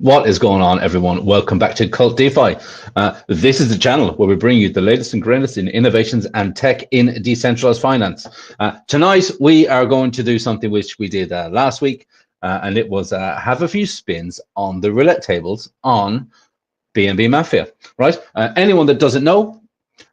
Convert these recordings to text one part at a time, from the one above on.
What is going on, everyone? Welcome back to KvltDeFi. This is the channel where we bring you the latest and greatest in innovations and tech in decentralized finance. Tonight, we are going to do something which we did last week, and it was have a few spins on the roulette tables on BNB Mafia, right? Anyone that doesn't know,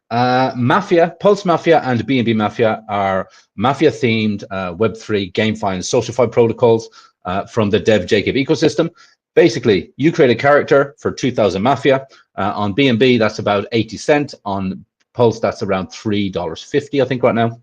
Mafia, Pulse Mafia and BNB Mafia are Mafia-themed Web3 GameFi and SocialFi protocols from the Dev Jacob ecosystem. Basically, you create a character for 2,000 Mafia. On BNB, that's about 80 cents. On Pulse, that's around $3.50, I think, right now.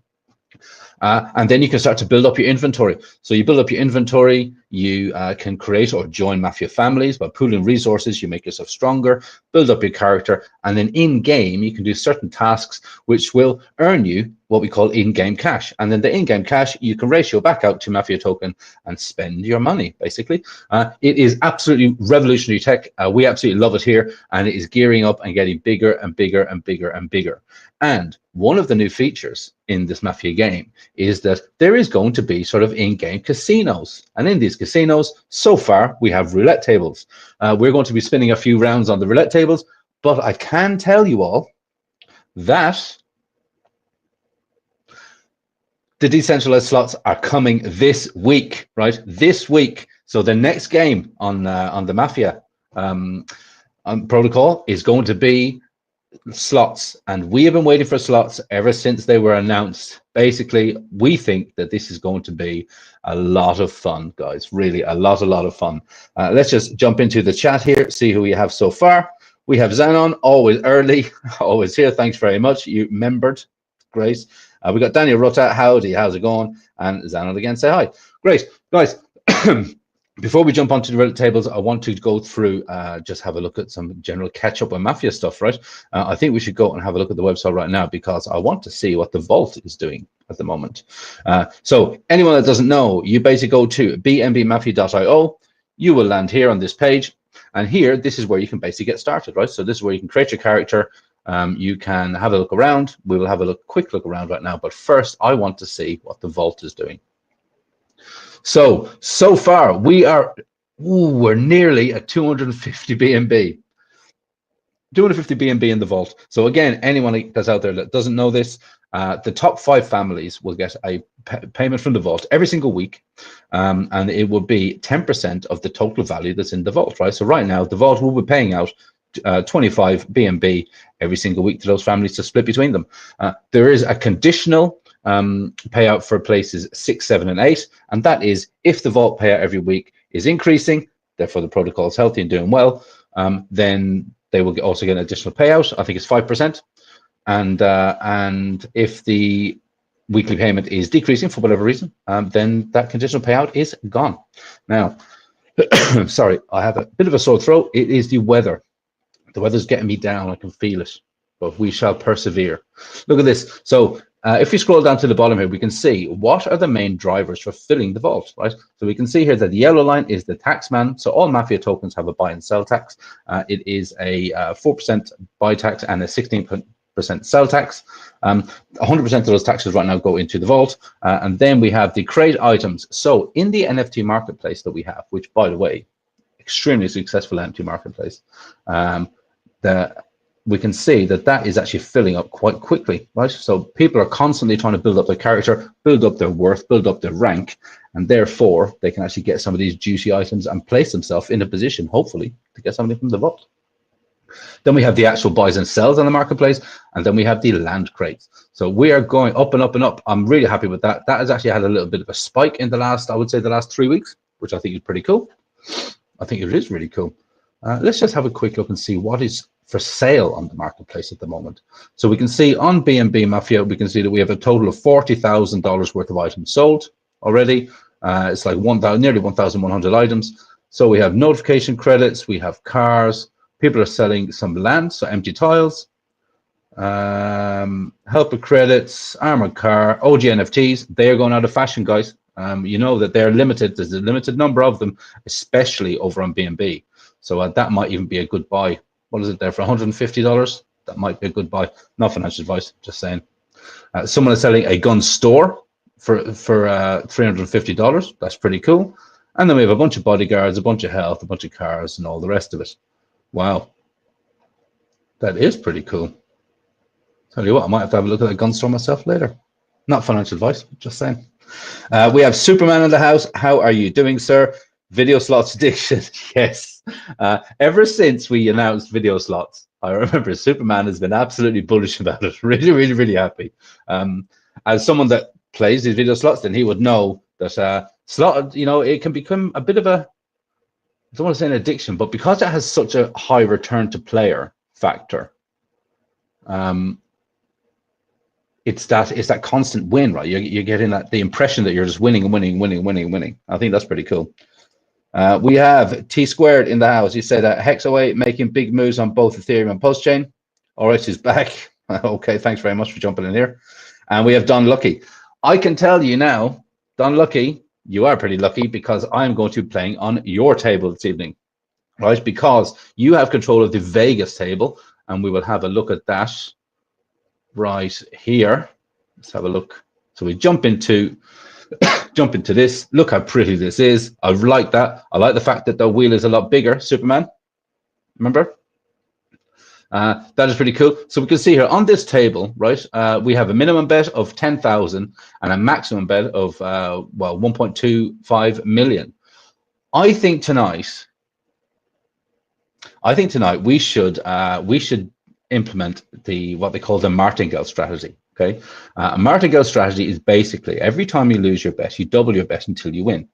And then you can start to build up your inventory. So you build up your inventory, you can create or join Mafia families by pooling resources, you make yourself stronger, build up your character, and then in-game, you can do certain tasks which will earn you what we call in-game cash. And then the in-game cash, you can ratio back out to Mafia token and spend your money, basically. It is absolutely revolutionary tech. We absolutely love it here, and it is gearing up and getting bigger and bigger and bigger and bigger. And one of the new features in this Mafia game is that there is going to be sort of in-game casinos. And in these casinos, so far, we have roulette tables. We're going to be spinning a few rounds on the roulette tables, but I can tell you all that the decentralized slots are coming this week, right? This week. So the next game on the Mafia protocol is going to be slots, and we have been waiting for slots ever since they were announced. Basically, we think that this is going to be a lot of fun, guys. Really, a lot of fun. Let's just jump into the chat here, see who we have so far. We have Xanon, always early, always here. Thanks very much. You remembered. Great. We got Daniel Rutta. Howdy, how's it going? And Xanon again, say hi. Great, guys. Before we jump onto the roulette tables, I want to go through, just have a look at some general catch-up on Mafia stuff, right? I think we should go and have a look at the website right now because I want to see what the vault is doing at the moment. So anyone that doesn't know, you basically go to bnbmafia.io. You will land here on this page. And here, this is where you can basically get started, right? So this is where you can create your character. You can have a look around. We will have a quick look around right now. But first, I want to see what the vault is doing. So far we're nearly at 250 BNB. 250 BNB in the vault. So again, anyone that's out there that doesn't know this, the top 5 families will get a payment from the vault every single week, and it will be 10% of the total value that's in the vault, right? So right now, the vault will be paying out 25 BNB every single week to those families to split between them. There is a conditional payout for places 6, 7, and 8, and that is if the vault payout every week is increasing, therefore the protocol is healthy and doing well, then they will also get an additional payout. I think it's 5%, and if the weekly payment is decreasing for whatever reason, then that conditional payout is gone. Now, sorry, I have a bit of a sore throat. It is the weather. The weather's getting me down. I can feel it, but we shall persevere. Look at this. So if we scroll down to the bottom here, we can see what are the main drivers for filling the vault, right? So we can see here that the yellow line is the tax man. So all Mafia tokens have a buy and sell tax. It is a 4% buy tax and a 16% sell tax. 100% of those taxes right now go into the vault. And then we have the create items. So in the NFT marketplace that we have, which by the way, extremely successful NFT marketplace, we can see that that is actually filling up quite quickly, right? So people are constantly trying to build up their character, build up their worth, build up their rank, and therefore they can actually get some of these juicy items and place themselves in a position, hopefully, to get something from the vault. Then we have the actual buys and sells on the marketplace, and then we have the land crates. So we are going up and up and up. I'm really happy with that. That has actually had a little bit of a spike in the last, I would say, the last 3 weeks, which I think is pretty cool. I think it is really cool. Let's just have a quick look and see what is for sale on the marketplace at the moment. So we can see on BNB Mafia, we can see that we have a total of $40,000 worth of items sold already. It's like nearly 1,100 items. So we have notification credits, we have cars, people are selling some land, so empty tiles, helper credits, armored car, OG NFTs. They are going out of fashion, guys. You know that they're limited. There's a limited number of them, especially over on BNB. So that might even be a good buy. What is it there for $150? That might be a good buy. Not financial advice, just saying. Someone is selling a gun store for $350. That's pretty cool. And then we have a bunch of bodyguards, a bunch of health, a bunch of cars, and all the rest of it. Wow. That is pretty cool. Tell you what, I might have to have a look at that gun store myself later. Not financial advice, just saying. We have Superman in the house. How are you doing, sir? Video slots addiction. Yes. Ever since we announced video slots, I remember Superman has been absolutely bullish about it. Really, really, really happy. As someone that plays these video slots, then he would know that slot, you know, it can become a bit of a, I don't want to say an addiction, but because it has such a high return to player factor, it's that constant win, right? You're getting the impression that you're just winning and winning, winning, winning, winning. I think that's pretty cool. We have T Squared in the house. He said Hexaway making big moves on both Ethereum and Postchain. All right, he's back. Okay, thanks very much for jumping in here. And we have Don Lucky. I can tell you now, Don Lucky, you are pretty lucky because I'm going to be playing on your table this evening, right? Because you have control of the Vegas table, and we will have a look at that right here. Let's have a look. So we jump into this. Look how pretty this is. I like that. I like the fact that the wheel is a lot bigger. Superman, remember? That is pretty cool. So we can see here on this table, right? We have a minimum bet of 10,000 and a maximum bet of well, 1.25 million. I think tonight we should implement what they call the martingale strategy. Okay, a martingale strategy is basically every time you lose your bet, you double your bet until you win.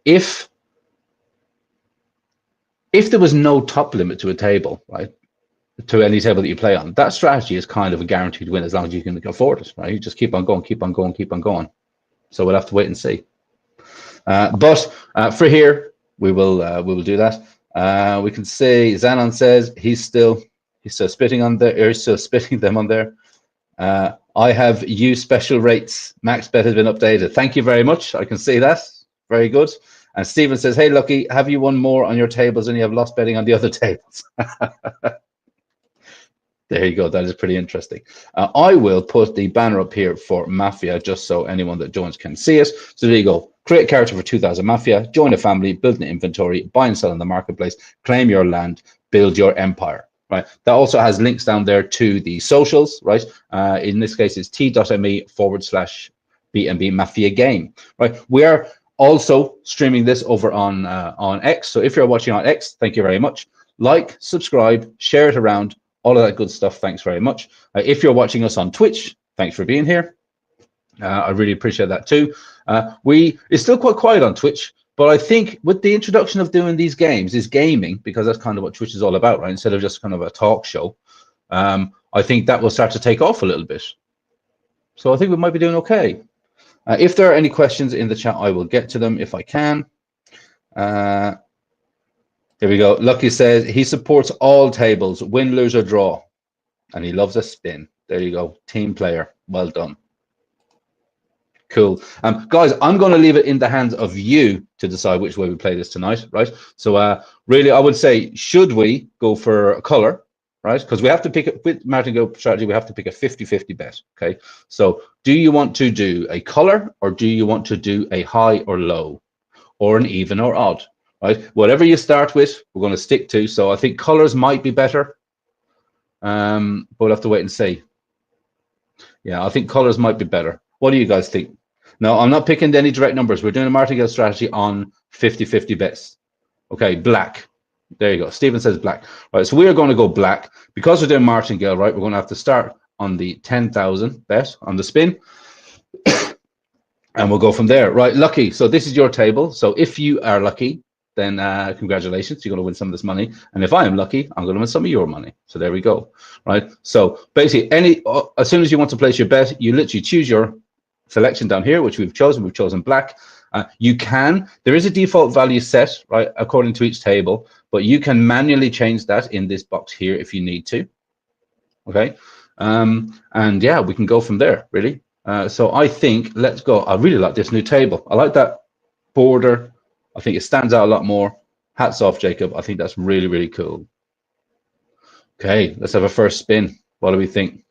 If there was no top limit to a table, right, to any table that you play on, that strategy is kind of a guaranteed win as long as you can afford it, right? You just keep on going, keep on going, keep on going. So we'll have to wait and see. But for here, we will do that. We can see Zanon says he's still spitting on there, or he's still spitting them on there. I have used special rates. Max bet has been updated. Thank you very much. I can see that. Very good. And Stephen says, hey, Lucky, have you won more on your tables than you have lost betting on the other tables? There you go. That is pretty interesting. I will put the banner up here for Mafia just so anyone that joins can see it. So there you go. Create a character for 2,000 Mafia, join a family, build an inventory, buy and sell in the marketplace, claim your land, build your empire. Right. That also has links down there to the socials. Right. In this case, it's t.me/BNB Mafia game. Right. We are also streaming this over on X. So if you're watching on X, thank you very much. Like, subscribe, share it around, all of that good stuff. Thanks very much. If you're watching us on Twitch, thanks for being here. I really appreciate that too. It's still quite quiet on Twitch, but I think with the introduction of doing these games is gaming, because that's kind of what Twitch is all about, right? Instead of just kind of a talk show, I think that will start to take off a little bit. So I think we might be doing okay. If there are any questions in the chat, I will get to them if I can. Here we go. Lucky says he supports all tables, win, lose, or draw. And he loves a spin. There you go. Team player. Well done. Cool. Guys, I'm going to leave it in the hands of you to decide which way we play this tonight, right? So really, I would say, should we go for a color? Right, because we have to pick with martingale strategy, we have to pick a 50-50 bet. Okay, so do you want to do a color, or do you want to do a high or low, or an even or odd? Right, whatever you start with, we're going to stick to. So I think colors might be better, but we'll have to wait and see. Yeah, I think colors might be better. What do you guys think? No, I'm not picking any direct numbers. We're doing a martingale strategy on 50-50 bets. Okay, black. There you go. Stephen says black. Right, so we are going to go black because we're doing martingale. Right, we're going to have to start on the 10,000 bet on the spin, and we'll go from there. Right, Lucky. So this is your table. So if you are lucky, then congratulations, you're going to win some of this money. And if I am lucky, I'm going to win some of your money. So there we go. Right. So basically, as soon as you want to place your bet, you literally choose your selection down here, which we've chosen. We've chosen black. There is a default value set, right, according to each table, but you can manually change that in this box here if you need to. Okay. And yeah, we can go from there, really. So I think let's go. I really like this new table. I like that border. I think it stands out a lot more. Hats off, Jacob. I think that's really, really cool. Okay, let's have a first spin. What do we think?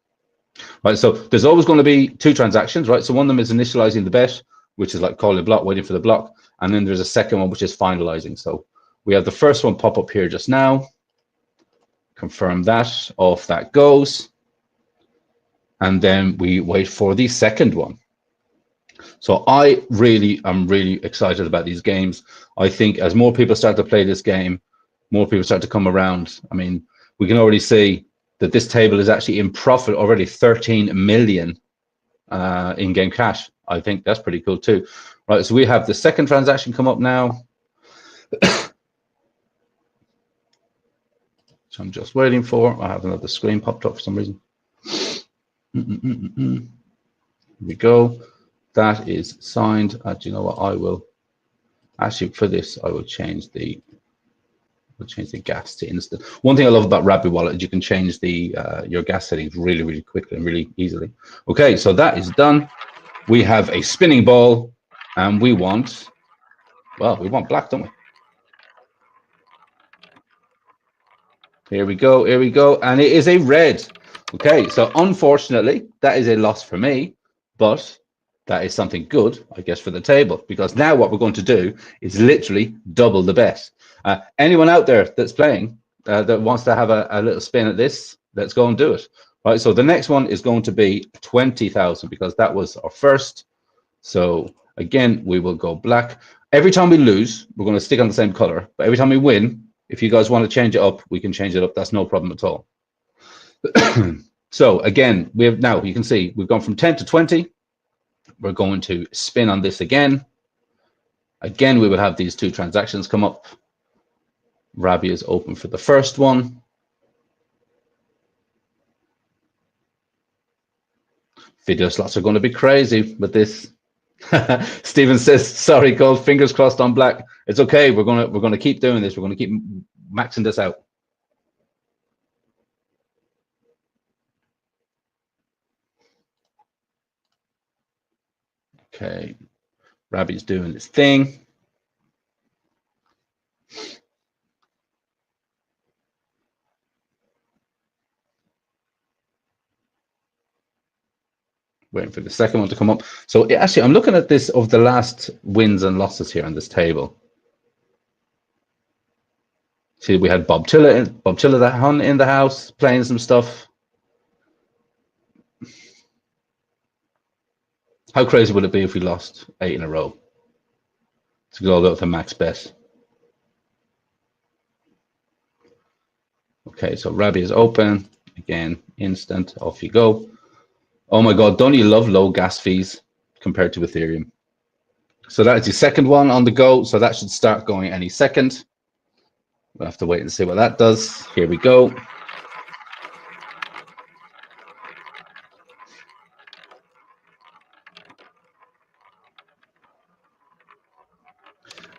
Right, so there's always going to be two transactions, right? So one of them is initializing the bet. which is like call the block, waiting for the block. And then there's a second one, which is finalizing. So we have the first one pop up here just now. Confirm that, off that goes. And then we wait for the second one. So I really am really excited about these games. I think as more people start to play this game, more people start to come around. I mean, we can already see that this table is actually in profit already, 13 million in-game cash. I think that's pretty cool too. Right, so we have the second transaction come up now. So I'm just waiting for. I have another screen popped up for some reason. Here we go. That is signed. Do you know what? I will actually for this. I will change the. We'll change the gas to instant. One thing I love about Rabbi Wallet is you can change the your gas settings really, really quickly and really easily. Okay, so that is done. We have a spinning ball, and we want. Well, we want black, don't we? Here we go, here we go, and it is a red. Okay, so unfortunately, that is a loss for me, but that is something good, I guess, for the table, because now what we're going to do is literally double the bet. Anyone out there that's playing, that wants to have a little spin at this, let's go and do it. Right, so the next one is going to be 20,000 because that was our first. So again, we will go black. Every time we lose, we're going to stick on the same color, but every time we win, if you guys want to change it up, we can change it up. That's no problem at all. So again, we have now, you can see we've gone from 10 to 20. We're going to spin on this again. Again, we will have these two transactions come up. Rabbi is open for the first one. Video slots are going to be crazy with this. Steven says, sorry, Gold, fingers crossed on black. It's okay. We're gonna keep doing this. We're gonna keep maxing this out. Okay, Rabbi's doing his thing. Waiting for the second one to come up. So actually, I'm looking at this of the last wins and losses here on this table. See, we had Bob Tiller that Hun in the house playing some stuff. How crazy would it be if we lost 8 in a row to go out with a max bet? Okay, so Rabbi is open again, instant. Off you go. Oh my God, don't you love low gas fees compared to Ethereum? So that is the second one on the go. So that should start going any second. We'll have to wait and see what that does. Here we go.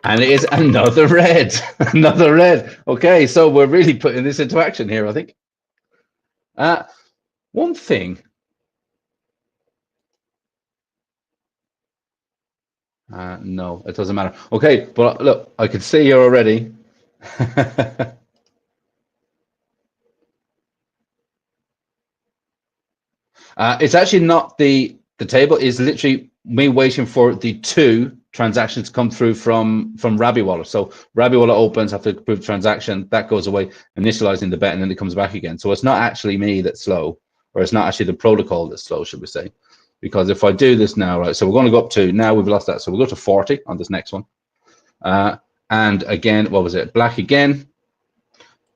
And it is another red, another red. Okay, so we're really putting this into action here, I think. One thing. No, it doesn't matter. Okay, but look, I can see here already. It's actually not the table is literally me waiting for the two transactions to come through from Rabbi Wallet. So Rabbi Wallet opens after the approved transaction, that goes away, initializing the bet, and then it comes back again. So it's not actually me that's slow, or it's not actually the protocol that's slow, should we say? Because if I do this now, right, so we're going to go up to, now we've lost that, so we'll go to 40 on this next one. And again, what was it? Black again.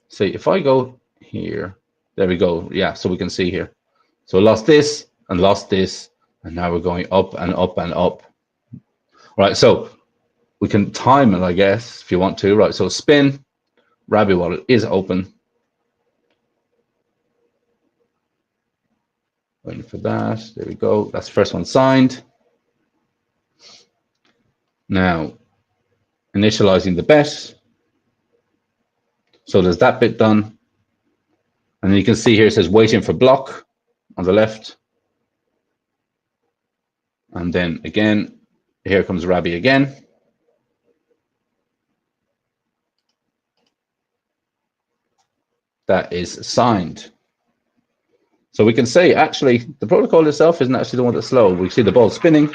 See, if I go here, there we go. Yeah, so we can see here. So lost this and lost this, and now we're going up and up and up. Right, so we can time it, I guess, if you want to. Right, so spin, Rabbi Wallet is open. Waiting for that. There we go. That's the first one signed. Now, initializing the bet. So there's that bit done. And you can see here it says waiting for block on the left. And then again, here comes Rabbi again. That is signed. So we can say actually the protocol itself isn't actually the one that's slow. We see the ball spinning.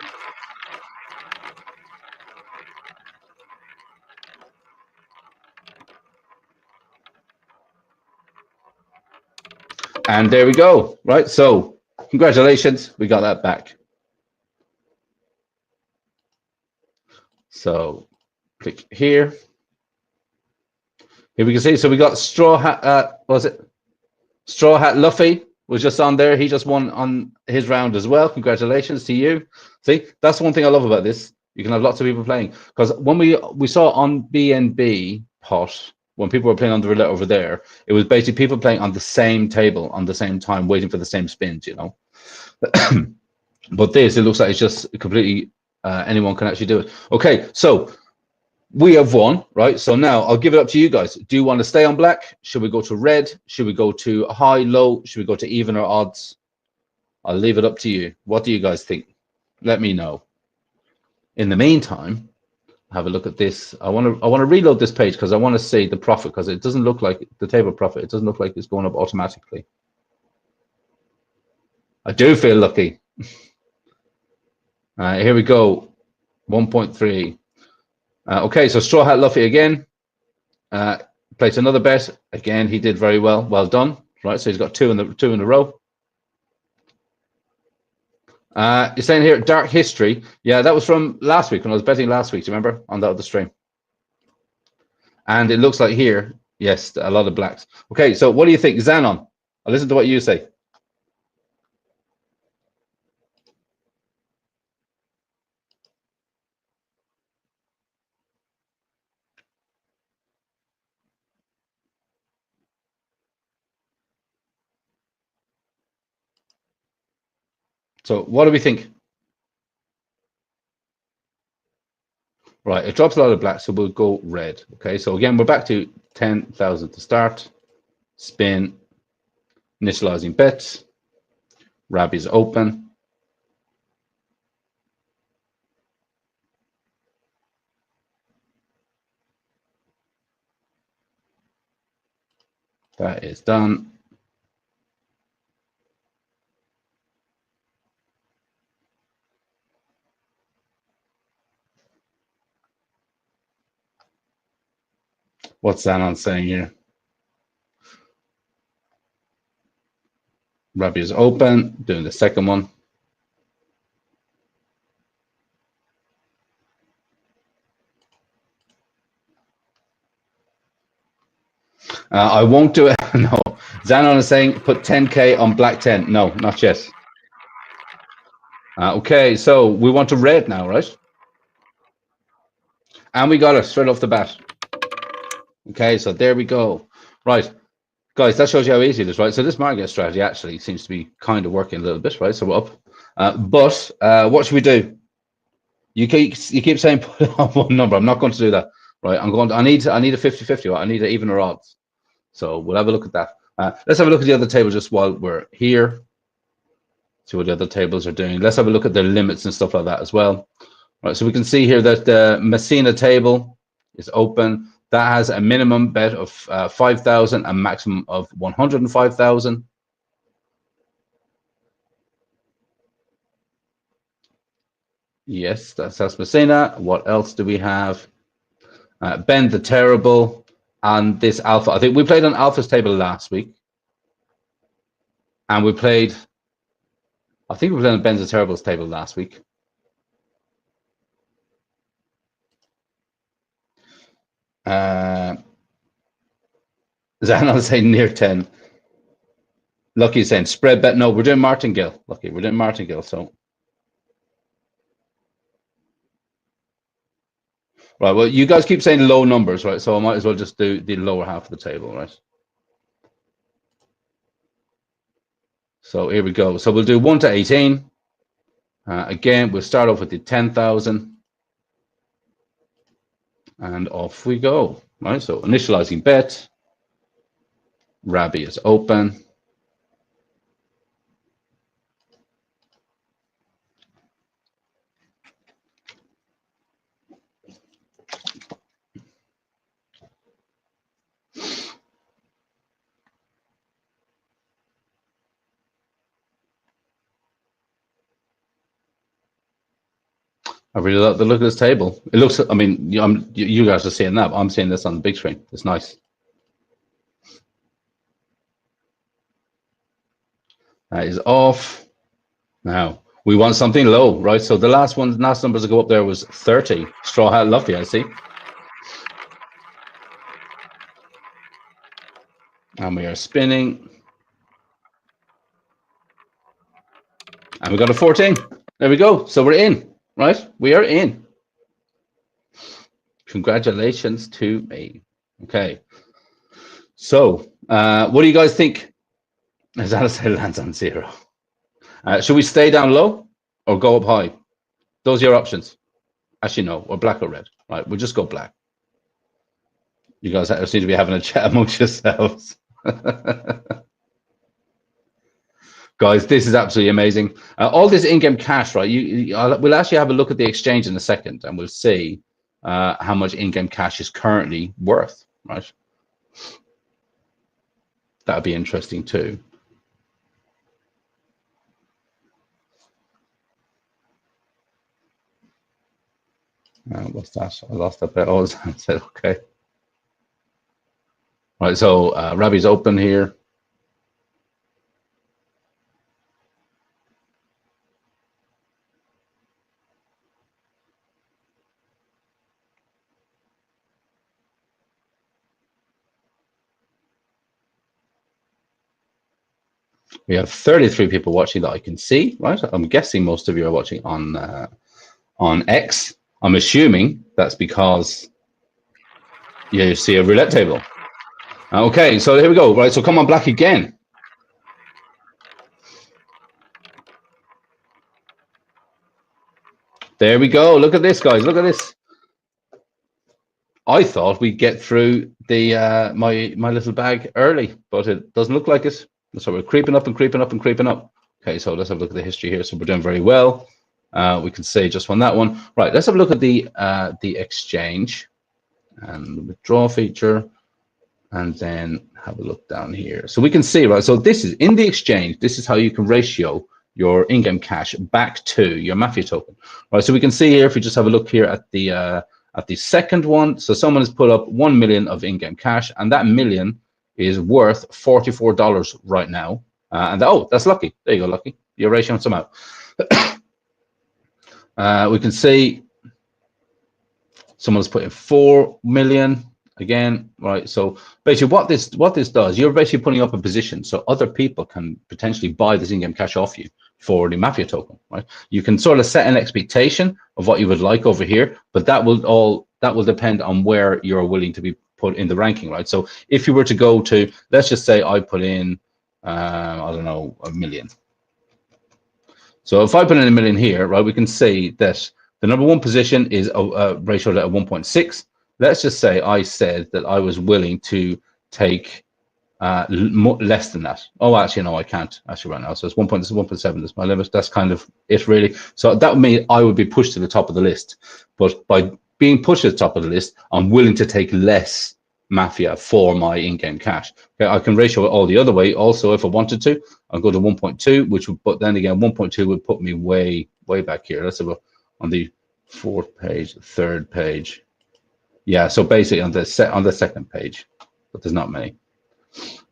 And there we go, right? So congratulations, we got that back. So click here. Here we can see, so we got Straw Hat, was it? Straw Hat Luffy was just on there. He just won on his round as well. Congratulations to you. See, that's one thing I love about this. You can have lots of people playing. Because when we saw on BNB pot, when people were playing on the roulette over there, it was basically people playing on the same table on the same time, waiting for the same spins, you know. But this, it looks like it's just completely, anyone can actually do it. Okay, so we have won, right? So now I'll give it up to you guys. Do you want to stay on black? Should we go to red? Should we go to high, low? Should we go to even or odds? I'll leave it up to you. What do you guys think? Let me know. In the meantime, have a look at this. I want to reload this page because I want to see the profit, because it doesn't look like the table profit. It doesn't look like it's going up automatically. I do feel lucky. Here we go. 1.3. Okay, so Straw Hat Luffy again. Placed another bet. Again, he did very well. Well done. Right, so he's got two in a row. You're saying here dark history. Yeah, that was from last week when I was betting last week. Do you remember on the other stream? And it looks like here, yes, a lot of blacks. Okay, so what do you think, Xanon? I'll listen to what you say. So what do we think? Right, it drops a lot of black, so we'll go red. Okay, so again, we're back to 10,000 to start. Spin, initializing bets. Rabbi's open. That is done. What's Xanon saying here? Rabbi is open, doing the second one. I won't do it. No. Xanon is saying put 10K on black 10. No, not yet. Okay, so we want to red now, right? And we got it straight off the bat. Okay, so there we go. Right, guys, that shows you how easy it is, right? So this market strategy actually seems to be kind of working a little bit, right? So we're up. But what should we do? You keep saying put on one number. I'm not going to do that, right? I need a 50-50, right? I need an even or odds. So we'll have a look at that. Let's have a look at the other table just while we're here. See what the other tables are doing. Let's have a look at their limits and stuff like that as well. Right, so we can see here that the Messina table is open. That has a minimum bet of 5,000, a maximum of 105,000. Yes, that's Messina. What else do we have? Ben the Terrible and this Alpha. I think we played on Alpha's table last week. And we played, I think we played on Ben the Terrible's table last week. Zanon saying near 10. Lucky is saying spread bet. No, we're doing Martingale. Lucky, we're doing Martingale. So, right. Well, you guys keep saying low numbers, right? So I might as well just do the lower half of the table, right? So here we go. So we'll do 1 to 18. Again, we'll start off with the 10,000. And off we go, right? So initializing bet. Rabbi is open. I really like the look of this table. It looks, I mean, you guys are seeing that, but I'm seeing this on the big screen. It's nice. That is off. Now we want something low, right? So the last numbers to go up there was 30. Straw hat, lovely, I see. And we are spinning. And we got a 14. There we go. So we're in, right? We are in. Congratulations to me. Okay. So what do you guys think? As Alice said, lands on 0. Should we stay down low or go up high? Those are your options. Actually, no, or black or red. Right, we'll just go black. You guys seem to be having a chat amongst yourselves. Guys, this is absolutely amazing. All this in-game cash, right? We'll actually have a look at the exchange in a second, and we'll see how much in-game cash is currently worth, right? That'd be interesting too. What's that? I lost that bit. Oh, I said okay. Right, so Rabbi's open here. We have 33 people watching that I can see, right? I'm guessing most of you are watching on X. I'm assuming that's because you see a roulette table. Okay, so here we go, right? So come on, black again. There we go. Look at this, guys. Look at this. I thought we'd get through the my little bag early, but it doesn't look like it. So we're creeping up and creeping up and creeping up. Okay, so let's have a look at the history here. So we're doing very well. We can say just on that one. Right, let's have a look at the exchange and the withdraw feature, and then have a look down here. So we can see, right, so this is in the exchange. This is how you can ratio your in-game cash back to your Mafia token. Right, so we can see here, if we just have a look here at the second one, so someone has put up 1 million of in-game cash, and that million is worth $44 right now. And oh, that's lucky. There you go, lucky. You're ratioing some out. We can see someone's put in 4 million again, right? So basically what this does, you're basically putting up a position so other people can potentially buy this in-game cash off you for the Mafia token, right? You can sort of set an expectation of what you would like over here, but that will depend on where you're willing to be put in the ranking, right? So if you were to go to, let's just say I put in, I don't know, 1 million. So if I put in 1 million here, right, we can see that the number one position is ratioed at 1.6. Let's just say I said that I was willing to take less than that. Oh, actually, no, I can't actually right now. So it's 1.7 is my limit. That's kind of it, really. So that would mean I would be pushed to the top of the list. But by being pushed to the top of the list, I'm willing to take less Mafia for my in-game cash. Okay, I can ratio it all the other way. Also, if I wanted to, I'll go to 1.2, which would, but then again, 1.2 would put me way back here. Let's have a on the fourth page, third page. Yeah, so basically on the second page, but there's not many.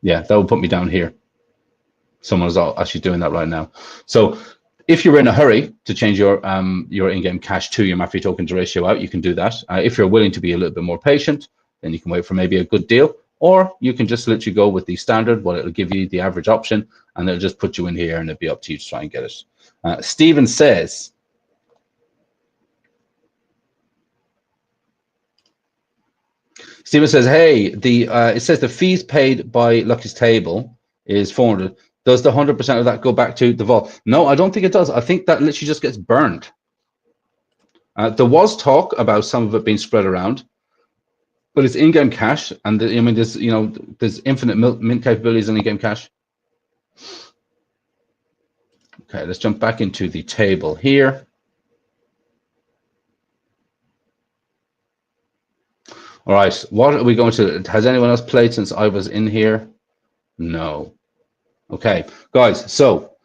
Yeah, that will put me down here. Someone's actually doing that right now. So if you're in a hurry to change your in-game cash to your Mafia token to ratio out, you can do that. If you're willing to be a little bit more patient, then you can wait for maybe a good deal, or you can just literally go with the standard, what it'll give you, the average option, and it'll just put you in here, and it'll be up to you to try and get it. Steven says, hey, it says the fees paid by Lucky's Table is 400. Does the 100% of that go back to the vault? No, I don't think it does. I think that literally just gets burned. There was talk about some of it being spread around, but it's in-game cash, and I mean, there's infinite mint capabilities in in-game cash. Okay, let's jump back into the table here. All right, what are we going to? Has anyone else played since I was in here? No. Okay, guys. So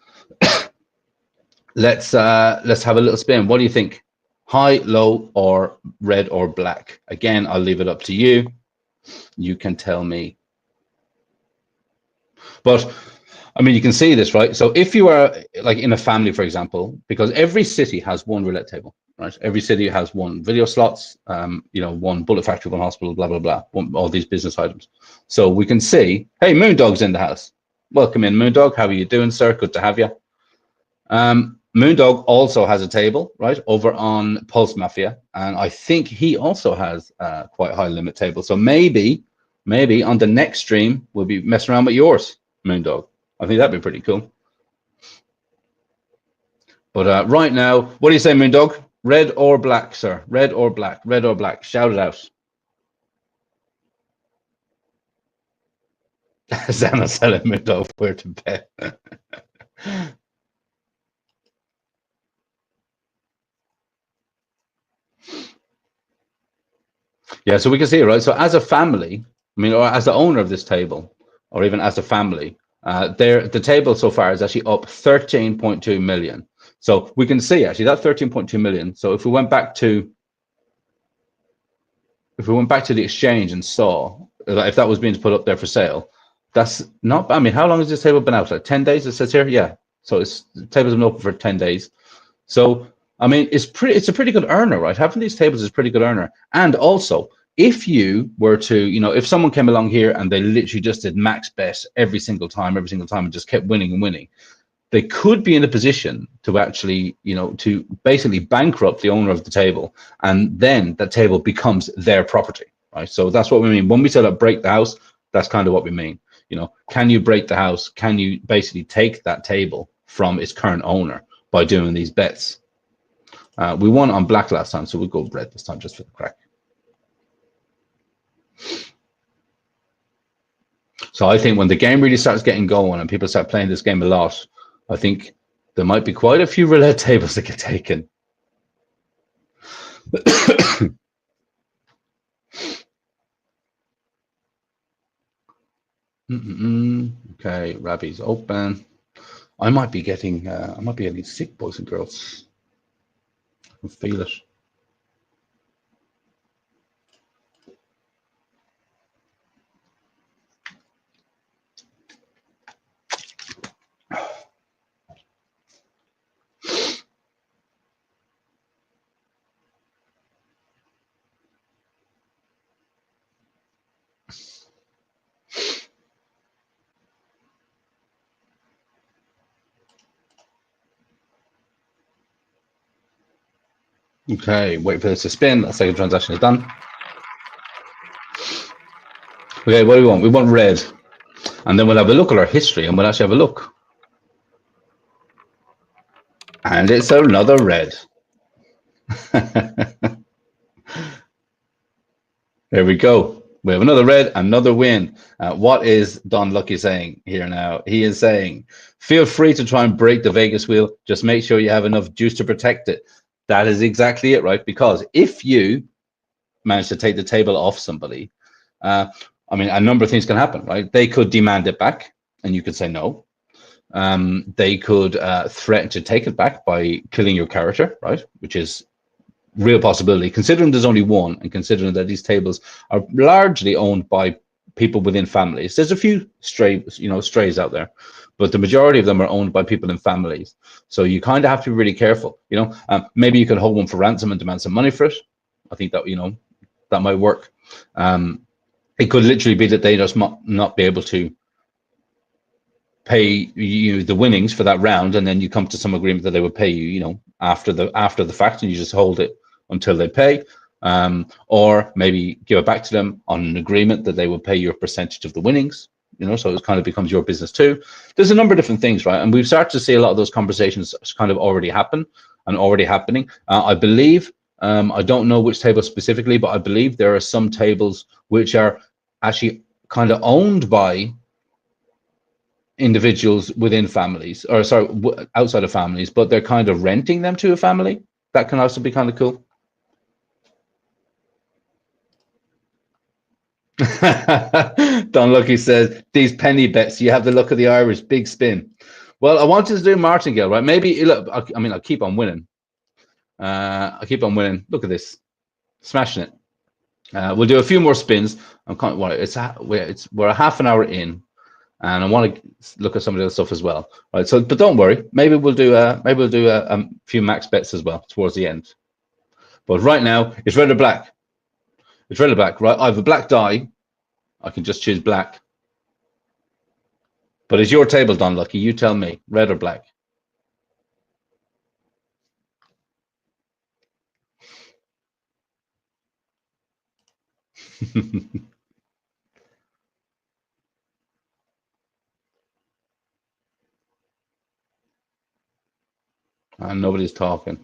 let's have a little spin. What do you think? High, low, or red or black? Again, I'll leave it up to you. You can tell me. But I mean, you can see this, right? So if you are like in a family, for example, because every city has one roulette table, right? Every city has one video slots, one bullet factory, one hospital, blah, blah, blah, all these business items. So we can see, hey, Moondog's in the house. Welcome in, Moondog. How are you doing, sir? Good to have you. Moondog also has a table, right, over on Pulse Mafia. And I think he also has quite a high limit table. So maybe on the next stream, we'll be messing around with yours, Moondog. I think that'd be pretty cool. But right now, what do you say, Moondog? Red or black, sir? Red or black? Red or black? Shout it out. Zana selling Moondog where to bet. Yeah, so we can see it, right? So as a family, I mean, or as the owner of this table, or even as a family, the table so far is actually up 13.2 million. So we can see actually that 13.2 million. So if we went back to the exchange and saw if that was being put up there for sale, that's not. I mean, how long has this table been out? Like 10 days? It says here, yeah. So the table's been open for 10 days. So I mean, it's a pretty good earner, right? Having these tables is a pretty good earner. And also, if you were to, if someone came along here and they literally just did max bet every single time, and just kept winning and winning, they could be in a position to actually, to basically bankrupt the owner of the table, and then that table becomes their property, right? So that's what we mean when we say that break the house. That's kind of what we mean. Can you break the house? Can you basically take that table from its current owner by doing these bets? We won on black last time, so we'll go red this time just for the crack. So I think when the game really starts getting going and people start playing this game a lot, I think there might be quite a few roulette tables that get taken. Okay, Rabbi's open. I might be getting sick, boys and girls. I can feel it. Okay, wait for this to spin. That second transaction is done. Okay, what do we want? We want red. And then we'll have a look at our history and we'll actually have a look. And it's another red. There we go. We have another red, another win. What is Don Lucky saying here now? He is saying, feel free to try and break the Vegas wheel. Just make sure you have enough juice to protect it. That is exactly it, right? Because if you manage to take the table off somebody, I mean, a number of things can happen, right? They could demand it back and you could say no. They could threaten to take it back by killing your character, right? Which is real possibility, considering there's only one and considering that these tables are largely owned by people within families. There's a few strays out there, but the majority of them are owned by people in families. So you kind of have to be really careful. Maybe you could hold one for ransom and demand some money for it. I think that that might work. It could literally be that they just not be able to pay you the winnings for that round, and then you come to some agreement that they would pay you, after the fact, and you just hold it until they pay, or maybe give it back to them on an agreement that they will pay you a percentage of the winnings. So it kind of becomes your business too. There's a number of different things, right? And we've started to see a lot of those conversations kind of already happen and already happening. I believe, I don't know which table specifically, but I believe there are some tables which are actually kind of owned by individuals within families, or sorry, outside of families, but they're kind of renting them to a family. That can also be kind of cool. Don Lucky says, these penny bets, you have the luck of the Irish, big spin. Well, I wanted to do martingale, right? Maybe, look, I mean, I'll keep on winning. I keep on winning. Look at this, smashing it. We'll do a few more spins. I'm kind of, we're a half an hour in. and I want to look at some of the other stuff as well. Right. So, but don't worry. Maybe we'll do a few max bets as well towards the end. But right now, it's red or black. It's red or black. Right. I have a black die. I can just choose black. But it's your table, Don Lucky. You tell me, red or black. And nobody's talking.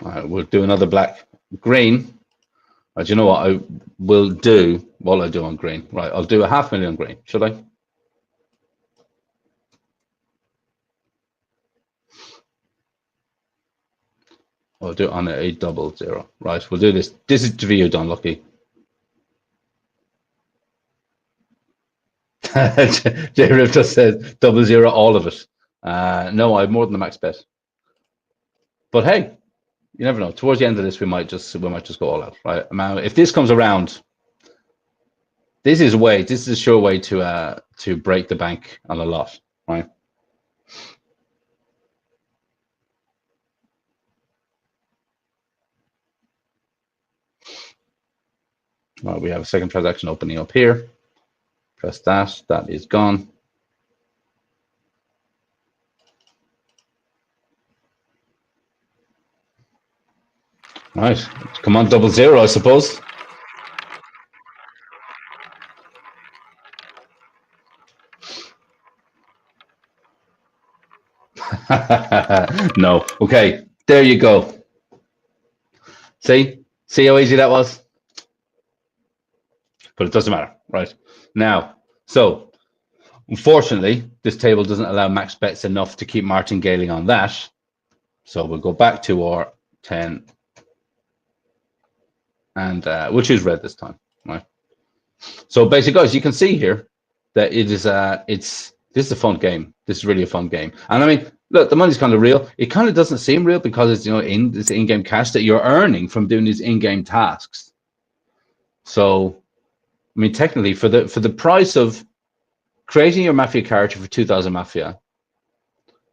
All right, we'll do another black. Green. Right, you know what I will do? What I do on green? Right, I'll do a 500,000 on green. Should I? I'll do it on a 00. Right, we'll do this. This is to you, Don Lucky. J Rip just says 00, all of it. No, I have more than the max bet. But hey, you never know. Towards the end of this, we might just go all out, right? Now, if this comes around, this is a sure way to break the bank on a lot, right? Well, we have a second transaction opening up here. Press that. That is gone. Right. Come on, 00, I suppose. No. Okay. There you go. See how easy that was? But it doesn't matter, right? Now, so unfortunately, this table doesn't allow max bets enough to keep martingaling on that. So we'll go back to our 10, and we'll choose red this time, right? So basically, guys, you can see here that it is this is a fun game. This is really a fun game, and I mean, look, the money's kind of real. It kind of doesn't seem real because it's in this in-game cash that you're earning from doing these in-game tasks. So, I mean, technically, for the price of creating your Mafia character for 2,000 Mafia,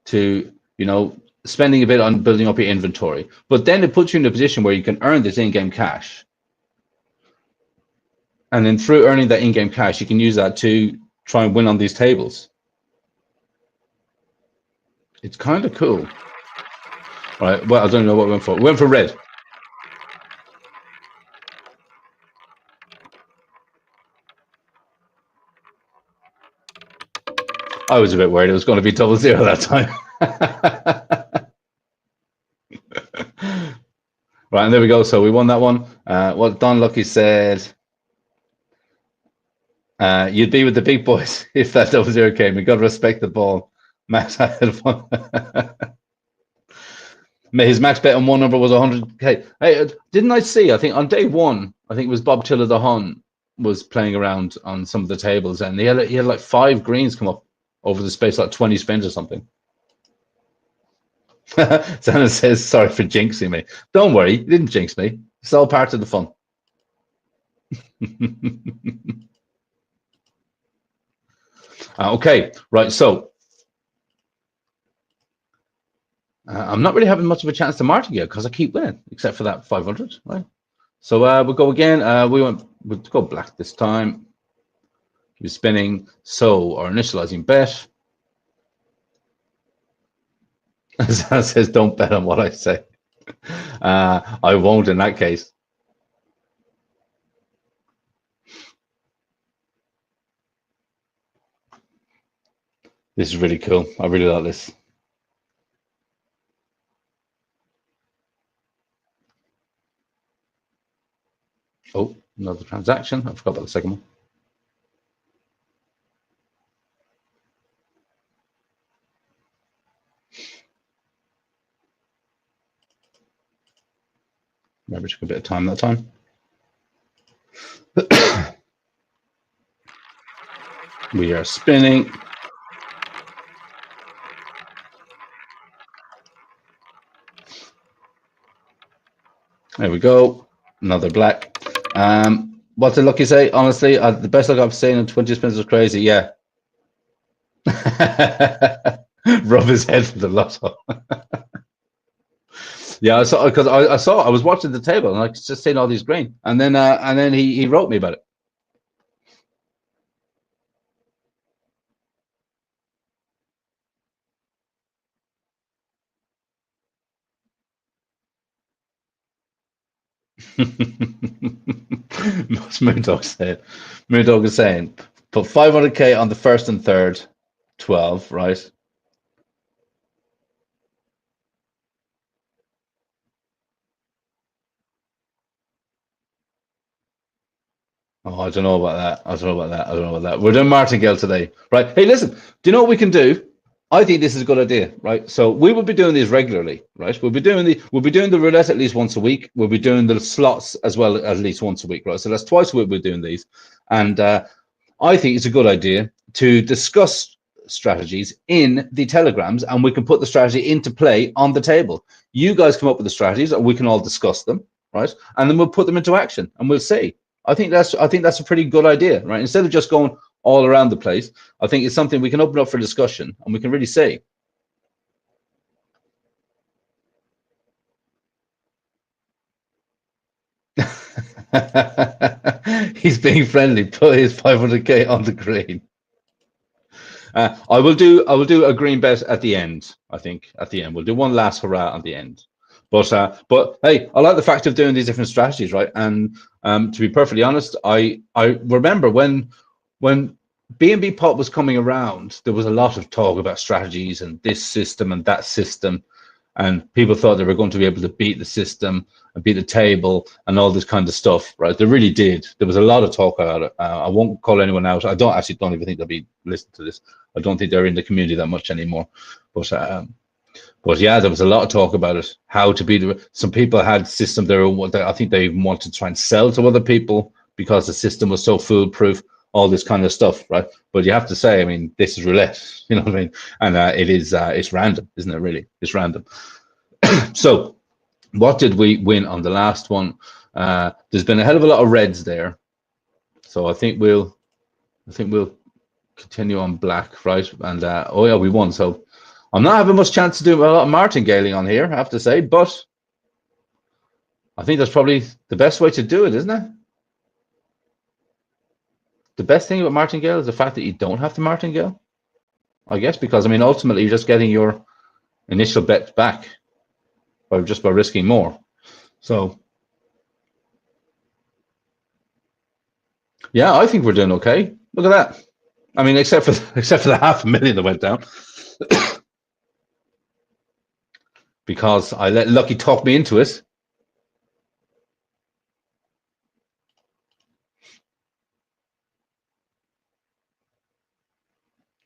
to spending a bit on building up your inventory, but then it puts you in a position where you can earn this in-game cash. And then through earning that in-game cash, you can use that to try and win on these tables. It's kind of cool. All right, well, I don't know what we went for. We went for red. I was a bit worried it was going to be 00 that time. Right, and there we go. So we won that one. What Don Lucky said, you'd be with the big boys if that 00 came. We got to respect the ball. Max had fun. His max bet on one number was 100K. Hey, didn't I see? I think on day one, I think it was Bob Tiller the Hun was playing around on some of the tables, and he had like 5 greens come up over the space, like 20 spins or something. Santa says, sorry for jinxing me. Don't worry, you didn't jinx me. It's all part of the fun. Okay, right, so I'm not really having much of a chance to martingale because I keep winning, except for that 500, right? So we'll go again. We'll go black this time. Keep spinning. So our initializing bet. Santa says, don't bet on what I say. I won't in that case. This is really cool. I really like this. Oh, another transaction. I forgot about the second one. Maybe took a bit of time that time. We are spinning. There we go. Another black. What's the lucky say? Honestly, the best luck I've seen in 20 spins was crazy. Yeah. Rub his head for the lotto. Yeah, I saw because I was watching the table and I was just seeing all these green, and then he wrote me about it. Moondog said, Moondog is saying, put 500k on the first and third, 12, right? Oh, I don't know about that. I don't know about that. I don't know about that. We're doing martingale today, right? Hey, listen, do you know what we can do? I think this is a good idea, right? So we will be doing these regularly, right? We'll be doing the roulette at least once a week. We'll be doing the slots as well at least once a week, right? So that's twice a week we're doing these, and I think it's a good idea to discuss strategies in the telegrams, and we can put the strategy into play on the table. You guys come up with the strategies, and we can all discuss them, right? And then we'll put them into action, and we'll see. I think that's a pretty good idea, right? Instead of just going all around the place, I think it's something we can open up for discussion, and we can really say. He's being friendly. Put his 500k on the green. I will do a green bet at the end. I think at the end we'll do one last hurrah at the end. But hey, I like the fact of doing these different strategies, right? And to be perfectly honest, I remember when BNB pot was coming around, there was a lot of talk about strategies and this system and that system, and people thought they were going to be able to beat the system and beat the table and all this kind of stuff, right? They really did. There was a lot of talk about it. I won't call anyone out. I don't even think they'll be listening to this. I don't think they're in the community that much anymore. But yeah, there was a lot of talk about it. How to beat it. Some people had system there. I think they even wanted to try and sell to other people because the system was so foolproof. All this kind of stuff, right? But you have to say, I mean, this is roulette. You know what I mean? And it's random, isn't it? Really, it's random. So, what did we win on the last one? There's been a hell of a lot of reds there, so I think we'll continue on black, right? And oh yeah, we won. So I'm not having much chance to do a lot of martingaling on here, I have to say, but I think that's probably the best way to do it, isn't it? The best thing about martingale is the fact that you don't have to martingale, I guess, because I mean, ultimately, you're just getting your initial bet back by risking more. So, yeah, I think we're doing okay. Look at that. I mean, except for the 500,000 that went down, because I let Lucky talk me into it.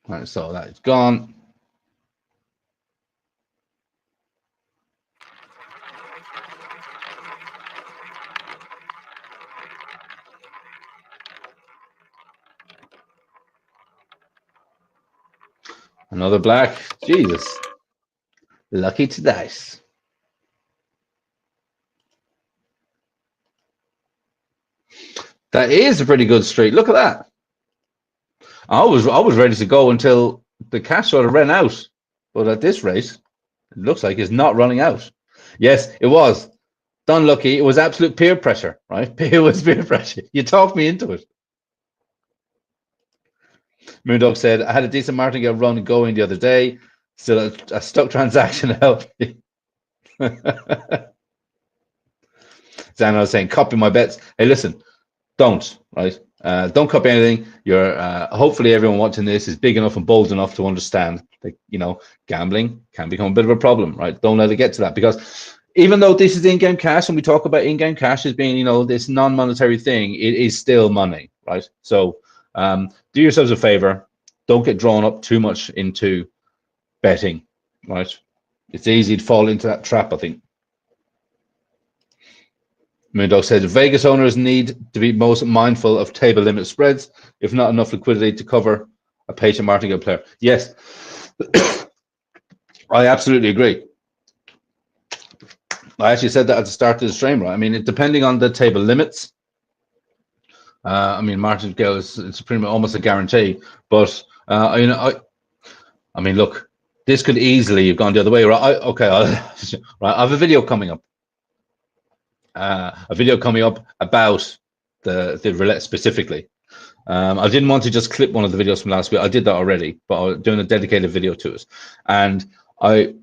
All right, so that's gone. Another black. Jesus. Lucky to dice. That is a pretty good streak. Look at that. I was ready to go until the cash sort of ran out. But at this rate, it looks like it's not running out. Yes, it was. Done Lucky. It was absolute peer pressure, right? It was peer pressure. You talked me into it. Moondog said, I had a decent martingale run going the other day. Still a stuck transaction helped me. Zana was saying, copy my bets. Hey, listen, don't, right? Don't copy anything. You're hopefully everyone watching this is big enough and bold enough to understand that, you know, gambling can become a bit of a problem, right? Don't let it get to that, because even though this is in-game cash and we talk about in-game cash as being, you know, this non-monetary thing, it is still money, right? So do yourselves a favor. Don't get drawn up too much into betting, right? It's easy to fall into that trap, I think. Moondog said Vegas owners need to be most mindful of table limit spreads, if not enough liquidity to cover a patient martingale player. Yes, I absolutely agree. I actually said that at the start of the stream, right? I mean, depending on the table limits, I mean, martingale is it's pretty much almost a guarantee. But you know, I mean, look, this could easily have gone the other way. Right? Okay, right. I have a video coming up. About the roulette specifically. I didn't want to just clip one of the videos from last week. I did that already, but I was doing a dedicated video to it, and I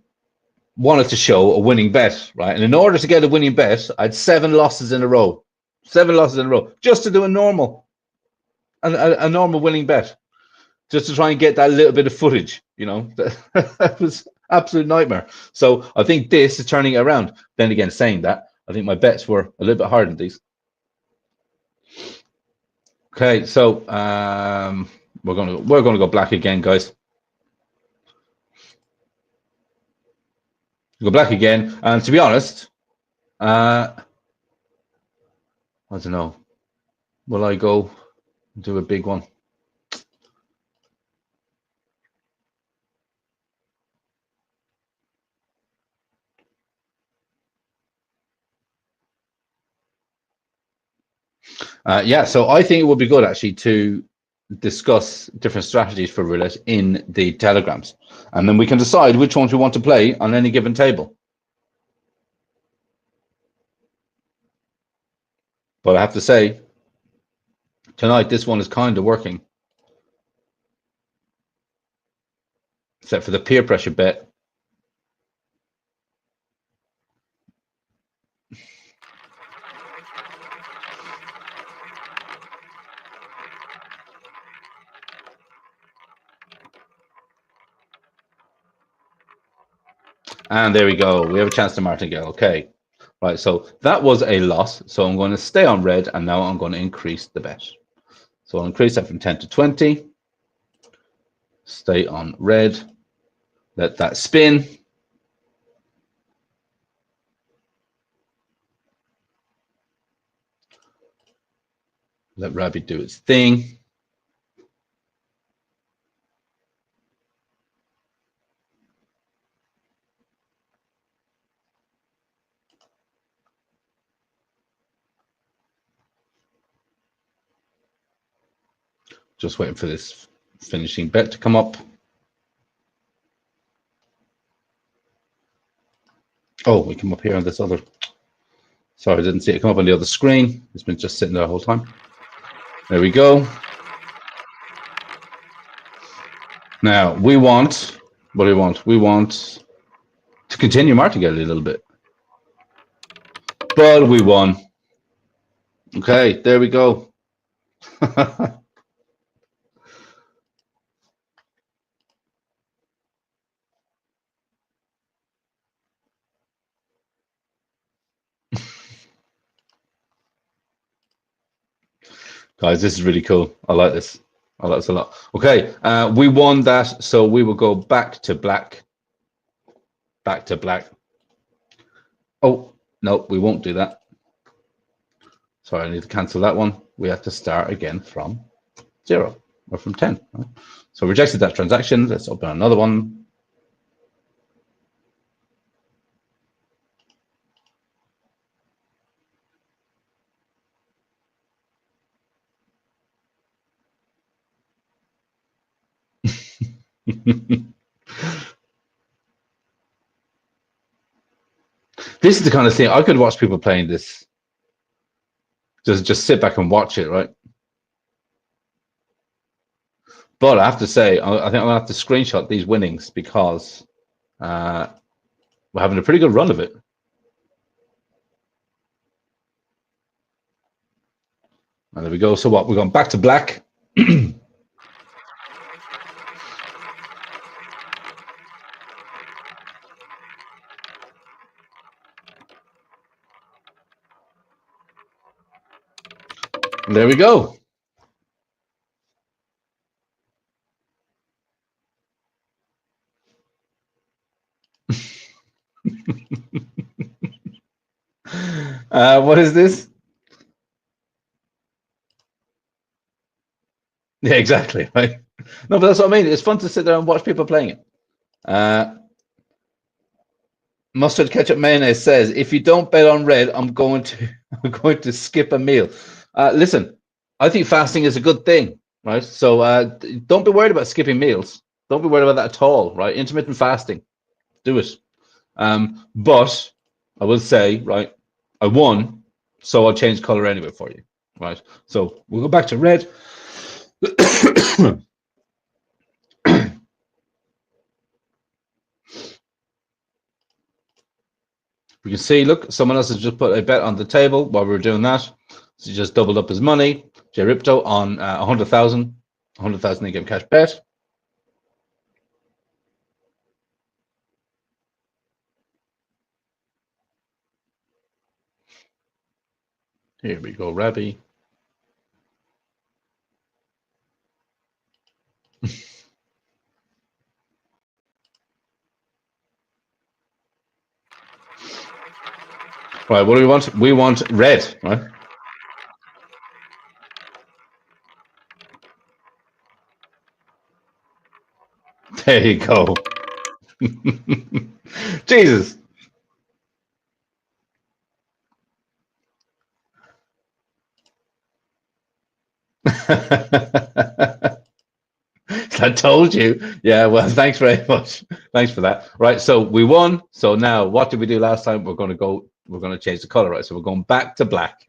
wanted to show a winning bet, right? And in order to get a winning bet, I had 7 losses in a row, just to do a normal winning bet, just to try and get that little bit of footage. You know, that was absolute nightmare. So I think this is turning it around. Then again, saying that, I think my bets were a little bit higher than these. Okay, so we're gonna go black again, guys. Go black again, and to be honest, I don't know. Will I go do a big one? Yeah, so I think it would be good actually to discuss different strategies for roulette in the telegrams, and then we can decide which ones we want to play on any given table. But I have to say, tonight this one is kind of working, except for the peer pressure bet. And there we go. We have a chance to martingale. Okay. Right, so that was a loss. So I'm going to stay on red, and now I'm going to increase the bet. So I'll increase that from 10 to 20. Stay on red. Let that spin. Let Rabbit do its thing. Just waiting for this finishing bet to come up. Oh, we come up here on this other. Sorry, I didn't see it come up on the other screen. It's been just sitting there the whole time. There we go. Now we want, what do we want? We want to continue martingale a little bit. But we won. Okay, there we go. Guys, this is really cool. I like this. I like this a lot. Okay, we won that, so we will go back to black. Back to black. Oh, no, we won't do that. Sorry, I need to cancel that one. We have to start again from 0 or from 10. Right? So rejected that transaction. Let's open another one. This is the kind of thing I could watch people playing this. Just sit back and watch it, right? But I have to say, I think I'm gonna have to screenshot these winnings because we're having a pretty good run of it. And there we go. So what? We're going back to black. There we go. What is this? Yeah, exactly. Right. No, but that's what I mean. It's fun to sit there and watch people playing it. Mustard Ketchup Mayonnaise says, if you don't bet on red, I'm going to skip a meal. Listen, I think fasting is a good thing, right? So don't be worried about skipping meals. Don't be worried about that at all, right? Intermittent fasting, do it. But I will say, right, I won, so I'll change color anyway for you, right? So we'll go back to red. We can see, look, someone else has just put a bet on the table while we were doing that. So he just doubled up his money. Jeripto on 100,000 in-game cash bet. Here we go, Rabbi. Right, what do we want? We want red, right? There you go. Jesus. I told you. Yeah, well, thanks very much. Thanks for that. Right, so we won. So now what did we do last time? We're going to change the color, right? So we're going back to black.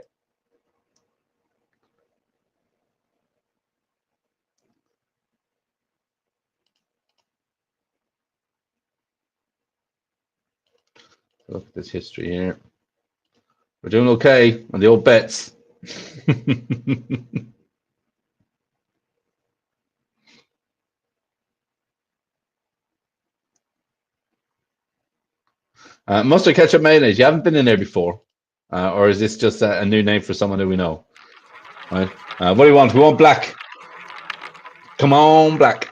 Look at this history here. We're doing okay on the old bets. Mustard ketchup mayonnaise. You haven't been in there before, or is this just a new name for someone who we know? Right. What do we want? We want black. Come on, black.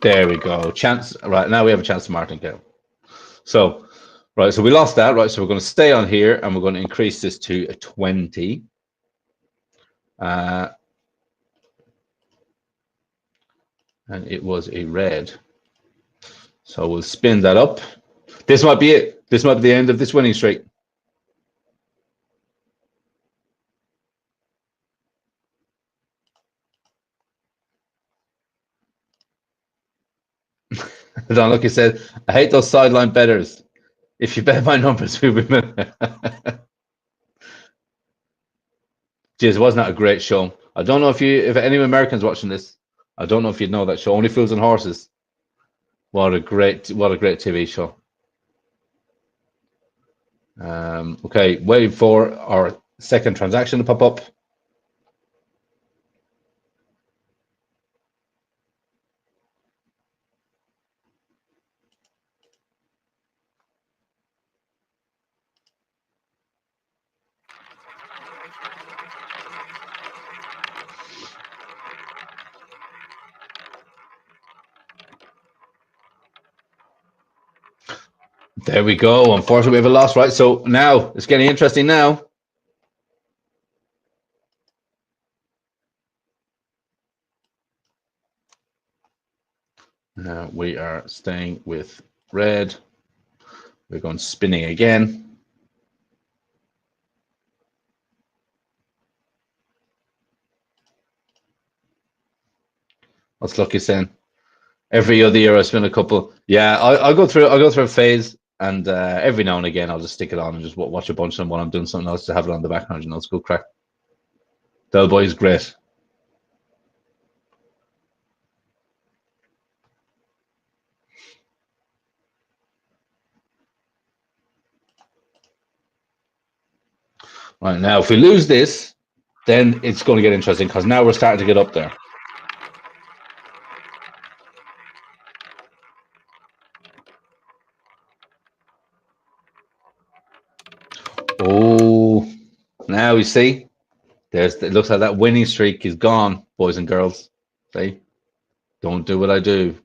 There we go. Chance. Right now we have a chance to martingale. So, right. So we lost that. Right. So we're going to stay on here, and we're going to increase this to a 20. And it was a red. So we'll spin that up. This might be it. This might be the end of this winning streak. Don Lucky said, I hate those sideline betters. If you bet my numbers, we will. Jeez, wasn't that a great show? I don't know if any Americans watching this, I don't know if you'd know that show. Only Fools and Horses. What a great TV show. Okay, waiting for our second transaction to pop up. There we go. Unfortunately, we have a loss, right? So now it's getting interesting now. We are staying with red. We're going spinning again. What's Lucky saying? Every other year I spin a couple. Yeah, I'll go through a phase, and every now and again I'll just stick it on and just watch a bunch of them while I'm doing something else to have it on the background. You know, it's good crack. Del Boy is great. Right, now if we lose this, then it's going to get interesting because now we're starting to get up there. Oh, now you see, it looks like that winning streak is gone, boys and girls. See, don't do what I do.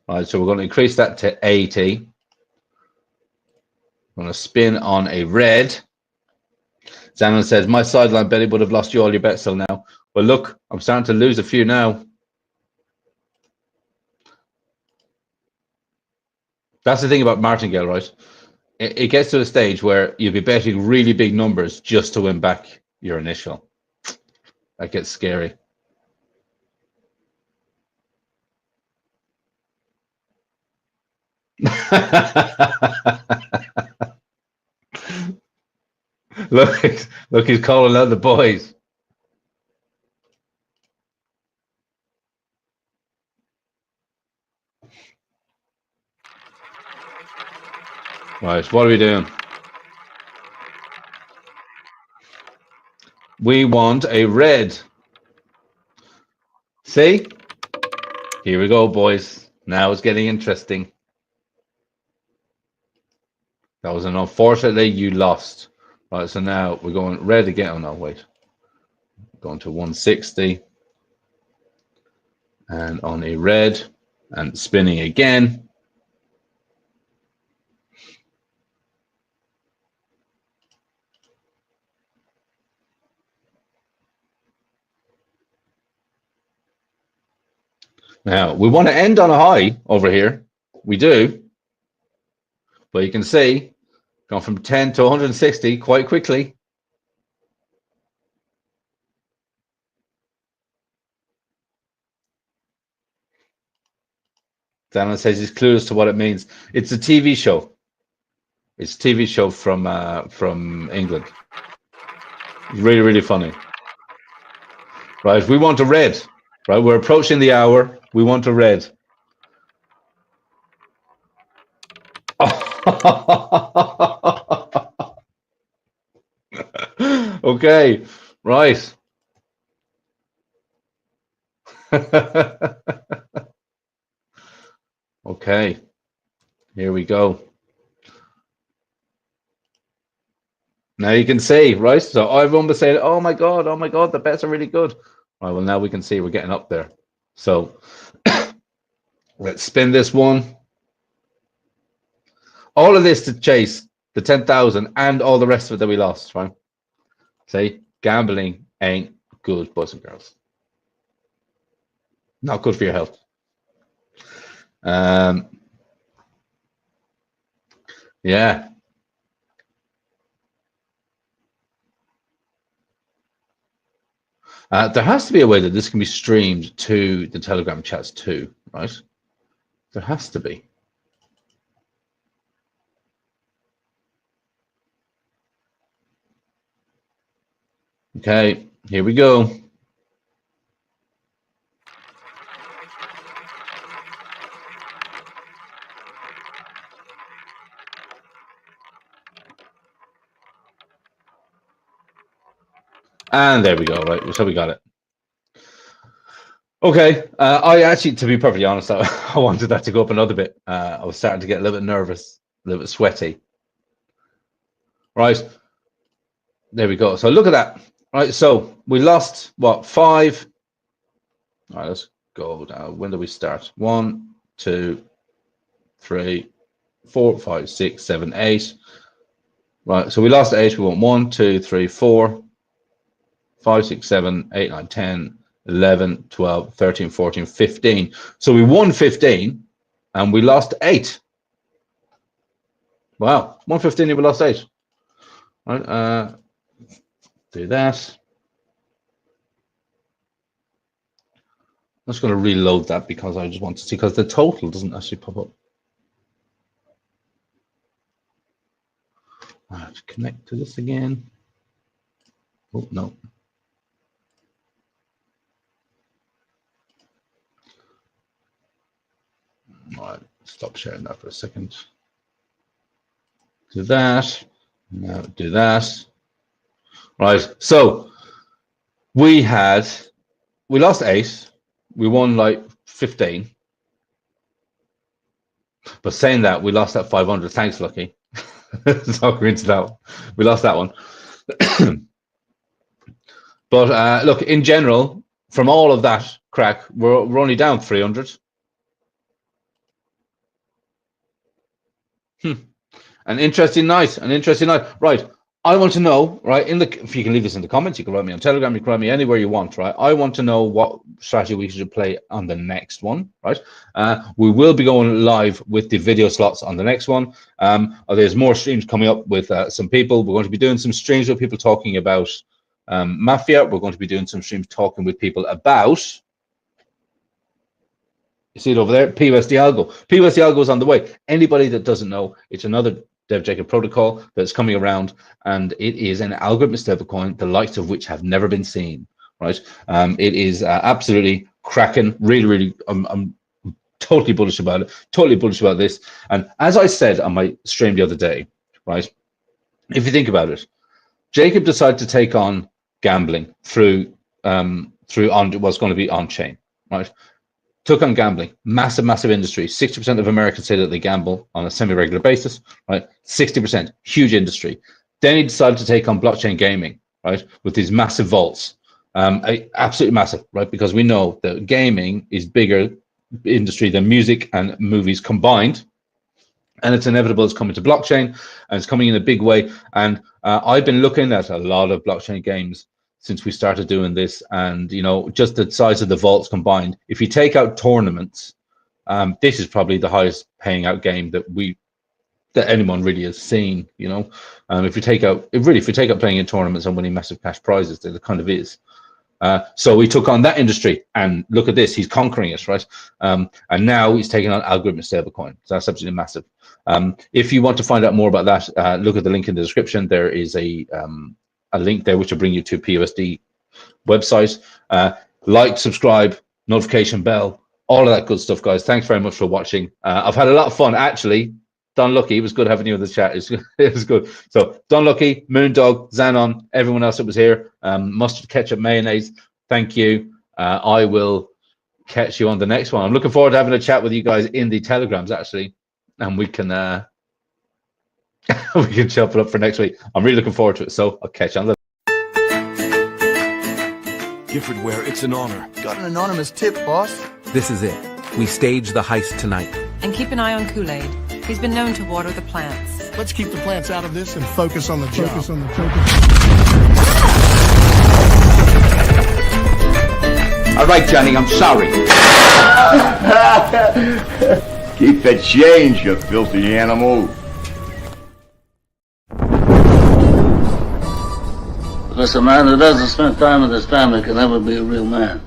All right, so we're going to increase that to 80. I'm going to spin on a red. Zanon says, my sideline betting would have lost you all your bets till now. Well, look, I'm starting to lose a few now. That's the thing about martingale, right? it gets to a stage where you'll be betting really big numbers just to win back your initial. That gets scary. Look, he's calling out the boys. Right, what are we doing? We want a red. See? Here we go, boys. Now it's getting interesting. That was an unfortunately you lost. Right, so now we're going red again. Oh no, wait. Going to 160. And on a red and spinning again. Now we want to end on a high over here. We do. But you can see going from 10 to 160 quite quickly. Daniel says he's clueless to what it means. It's a TV show. It's a TV show from England. Really, really funny. Right, we want a red. Right, we're approaching the hour. We want a red. Okay, right. Okay, here we go. Now you can see, right? So everyone was saying, oh my God, the bets are really good. All right, well, now we can see we're getting up there. So let's spin this one. All of this to chase the 10,000 and all the rest of it that we lost, right? See, gambling ain't good, boys and girls. Not good for your health. Yeah. There has to be a way that this can be streamed to the Telegram chats too, right? There has to be. Okay, here we go. And there we go, right? So we got it. Okay, I actually, to be perfectly honest, I wanted that to go up another bit. I was starting to get a little bit nervous, a little bit sweaty. Right, there we go. So look at that. Right, so we lost, what, 5? All right, let's go now. When do we start? 1, 2, 3, 4, 5, 6, 7, 8. Right, so we lost 8. We want 1, 2, 3, 4, 5, 6, 7, 8, 9, 10, 11, 12, 13, 14, 15. So we won 15 and we lost 8. Wow, 115 and we lost 8. All right, do that. I'm just going to reload that because I just want to see, because the total doesn't actually pop up. I have to connect to this again. Oh, no. All right, stop sharing that for a second. Do that. Now do that. Right, so we lost 8. We won like 15. But saying that, we lost that 500. Thanks, Lucky. So we're into that one. We lost that one. But look, in general, from all of that crack, we're only down 300. An interesting night. Right. I want to know, right, if you can leave this in the comments, you can write me on Telegram, you can write me anywhere you want, right? I want to know what strategy we should play on the next one, right? We will be going live with the video slots on the next one. There's more streams coming up with some people. We're going to be doing some streams with people talking about Mafia. We're going to be doing some streams talking with people about, you see it over there, POSD Algo. POSD Algo is on the way. Anybody that doesn't know, it's another Dev Jacob protocol that's coming around, and it is an algorithmic stablecoin, the likes of which have never been seen, right? It is absolutely cracking. Really, I'm totally bullish about it. Totally bullish about this. And as I said on my stream the other day, right? If you think about it, Jacob decided to take on gambling through what's going to be on chain, right? Took on gambling, massive industry. 60% of Americans say that they gamble on a semi-regular basis, right? 60%, huge industry. Then he decided to take on blockchain gaming, right? With these massive vaults, absolutely massive, right? Because we know that gaming is bigger industry than music and movies combined, and it's inevitable it's coming to blockchain, and it's coming in a big way. And I've been looking at a lot of blockchain games since we started doing this, and you know, just the size of the vaults combined, if you take out tournaments, this is probably the highest paying out game that anyone really has seen, you know. If you take out playing in tournaments and winning massive cash prizes, then it kind of is. So we took on that industry, and look at this, he's conquering it, right? And now he's taking on algorithmic stablecoin. So that's absolutely massive. If you want to find out more about that, look at the link in the description. There is a link there which will bring you to POSD website. Like, subscribe, notification bell, all of that good stuff, guys. Thanks very much for watching. I've had a lot of fun, actually. Don Lucky, it was good having you in the chat. It was good. So Don Lucky, Moondog, Xanon, everyone else that was here, mustard, ketchup, mayonnaise, thank you. I will catch you on the next one. I'm looking forward to having a chat with you guys in the Telegrams, actually, and we can we can chop it up for next week. I'm really looking forward to it. So I'll catch you on the Gifford Ware, it's an honor. Got an anonymous tip, boss. This is it. We stage the heist tonight. And keep an eye on Kool-Aid. He's been known to water the plants. Let's keep the plants out of this and focus on the job. All right, Johnny, I'm sorry. Keep the change, you filthy animal. Because a man who doesn't spend time with his family can never be a real man.